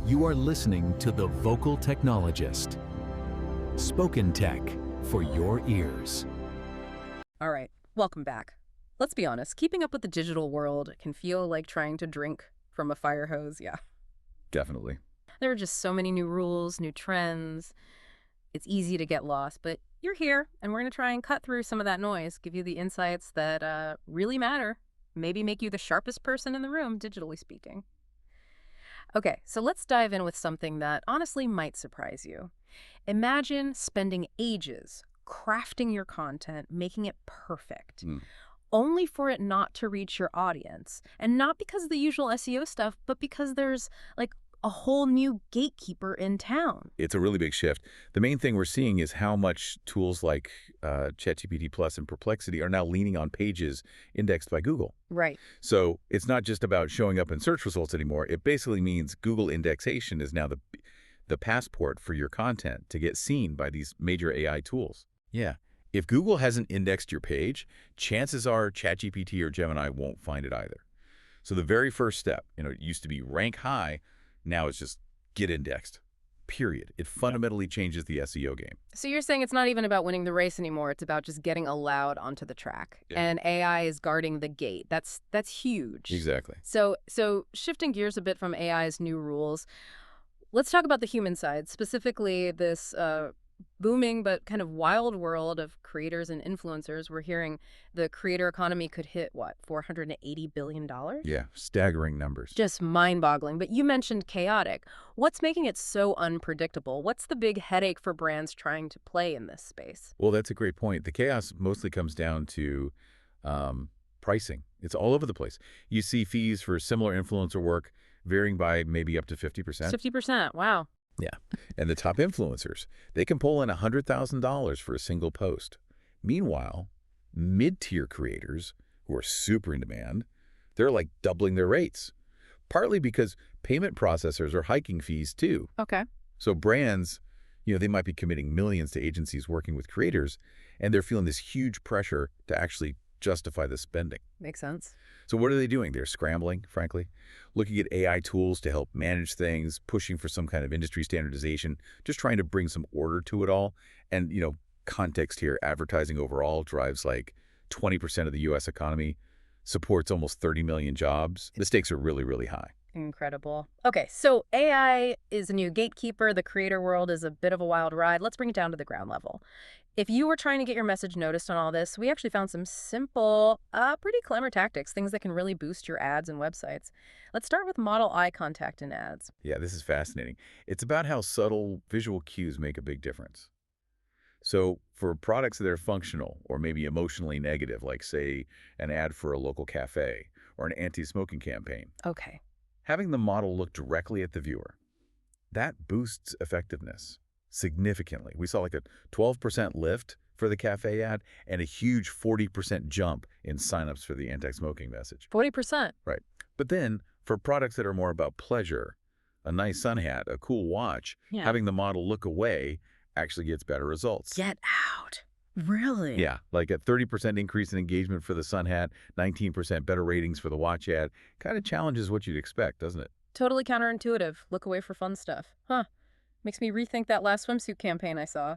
You are listening to The Vocal Technologist. Spoken tech for your ears. All right, welcome back. Let's be honest, keeping up with the digital world can feel like trying to drink from a fire hose, yeah. Definitely. There are just so many new rules, new trends. It's easy to get lost, but you're here, and we're going to try and cut through some of that noise, give you the insights that really matter, maybe make you the sharpest person in the room, digitally speaking. Okay, so let's dive in with something that honestly might surprise you. Imagine spending ages crafting your content, making it perfect, only for it not to reach your audience. And not because of the usual SEO stuff, but because there's like a whole new gatekeeper in town. It's a really big shift. The main thing we're seeing is how much tools like ChatGPT Plus and Perplexity are now leaning on pages indexed by Google. Right. So it's not just about showing up in search results anymore. It basically means Google indexation is now the passport for your content to get seen by these major AI tools. Yeah. If Google hasn't indexed your page, chances are ChatGPT or Gemini won't find it either. So the very first step, it used to be rank high. Now it's just get indexed, period. It fundamentally changes the SEO game. So you're saying it's not even about winning the race anymore. It's about just getting allowed onto the track. Yeah. And AI is guarding the gate. That's huge. Exactly. So shifting gears a bit from AI's new rules, let's talk about the human side, specifically this booming but kind of wild world of creators and influencers. We're hearing the creator economy could hit, what, $480 billion? Yeah, staggering numbers. Just mind-boggling. But you mentioned chaotic. What's making it so unpredictable? What's the big headache for brands trying to play in this space? Well, that's a great point. The chaos mostly comes down to pricing. It's all over the place. You see fees for similar influencer work varying by maybe up to 50%. 50%, wow. Yeah. And the top influencers, they can pull in $100,000 for a single post. Meanwhile, mid-tier creators who are super in demand, they're like doubling their rates, partly because payment processors are hiking fees too. Okay. So brands, they might be committing millions to agencies working with creators, and they're feeling this huge pressure to actually justify the spending. Makes sense. So what are they doing? They're scrambling, frankly, looking at AI tools to help manage things, pushing for some kind of industry standardization, just trying to bring some order to it all. And, context here, advertising overall drives like 20% of the U.S. economy, supports almost 30 million jobs. The stakes are really, really high. Incredible. Okay, so AI is a new gatekeeper. The creator world is a bit of a wild ride. Let's bring it down to the ground level. If you were trying to get your message noticed on all this, we actually found some simple, pretty clever tactics, things that can really boost your ads and websites. Let's start with model eye contact in ads. Yeah, this is fascinating. It's about how subtle visual cues make a big difference. So for products that are functional or maybe emotionally negative, like, say, an ad for a local cafe or an anti-smoking campaign, okay, having the model look directly at the viewer, that boosts effectiveness significantly. We saw like a 12% lift for the cafe ad and a huge 40% jump in signups for the anti-smoking message. 40%? Right. But then for products that are more about pleasure, a nice sun hat, a cool watch, having the model look away actually gets better results. Get out. Really? Yeah, like a 30% increase in engagement for the sun hat, 19% better ratings for the watch ad. Kind of challenges what you'd expect, doesn't it? Totally counterintuitive. Look away for fun stuff. Huh. Makes me rethink that last swimsuit campaign I saw.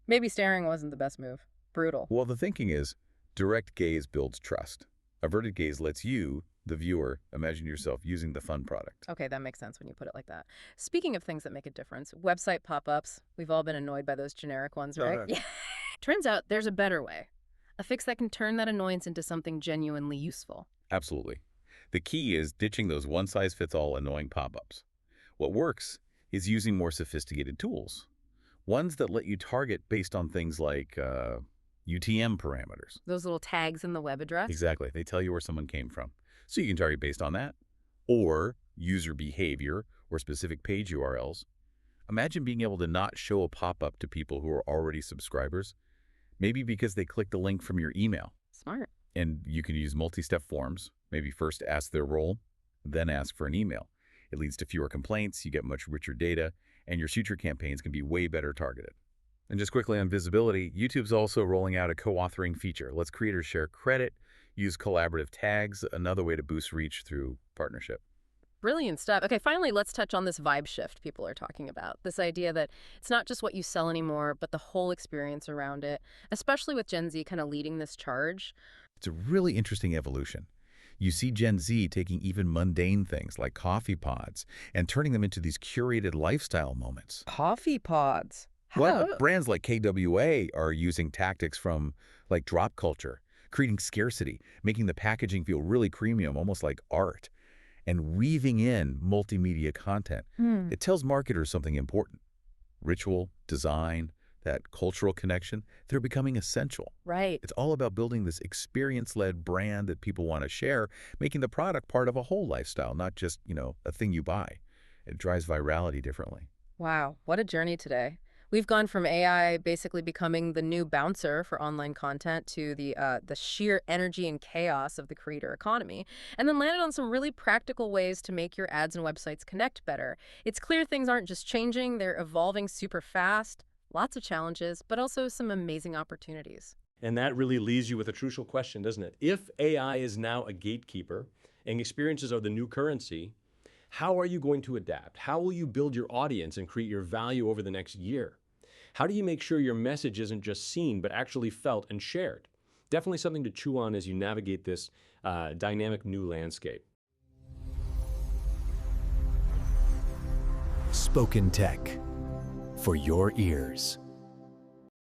Maybe staring wasn't the best move. Brutal. Well, the thinking is direct gaze builds trust. Averted gaze lets you, the viewer, imagine yourself using the fun product. Okay, that makes sense when you put it like that. Speaking of things that make a difference, website pop-ups. We've all been annoyed by those generic ones, right? Yeah. Turns out there's a better way. A fix that can turn that annoyance into something genuinely useful. Absolutely. The key is ditching those one-size-fits-all annoying pop-ups. What works is using more sophisticated tools, ones that let you target based on things like UTM parameters. Those little tags in the web address? Exactly. They tell you where someone came from. So you can target based on that, or user behavior or specific page URLs. Imagine being able to not show a pop-up to people who are already subscribers, maybe because they clicked a link from your email. Smart. And you can use multi-step forms. Maybe first ask their role, then ask for an email. It leads to fewer complaints, you get much richer data, and your future campaigns can be way better targeted. And just quickly on visibility, YouTube's also rolling out a co-authoring feature. Lets creators share credit, use collaborative tags, another way to boost reach through partnership. Brilliant stuff. Okay, finally, let's touch on this vibe shift people are talking about. This idea that it's not just what you sell anymore, but the whole experience around it, especially with Gen Z kind of leading this charge. It's a really interesting evolution. You see Gen Z taking even mundane things like coffee pods and turning them into these curated lifestyle moments. Coffee pods. Well, brands like KWA are using tactics from like drop culture, creating scarcity, making the packaging feel really premium, almost like art, and weaving in multimedia content. It tells marketers something important. Ritual, design, that cultural connection, they're becoming essential. Right. It's all about building this experience-led brand that people want to share, making the product part of a whole lifestyle, not just, a thing you buy. It drives virality differently. Wow, what a journey today. We've gone from AI basically becoming the new bouncer for online content to the sheer energy and chaos of the creator economy, and then landed on some really practical ways to make your ads and websites connect better. It's clear things aren't just changing, they're evolving super fast. Lots of challenges, but also some amazing opportunities. And that really leaves you with a crucial question, doesn't it? If AI is now a gatekeeper and experiences are the new currency, how are you going to adapt? How will you build your audience and create your value over the next year? How do you make sure your message isn't just seen, but actually felt and shared? Definitely something to chew on as you navigate this dynamic new landscape. Spoken Tech for your ears.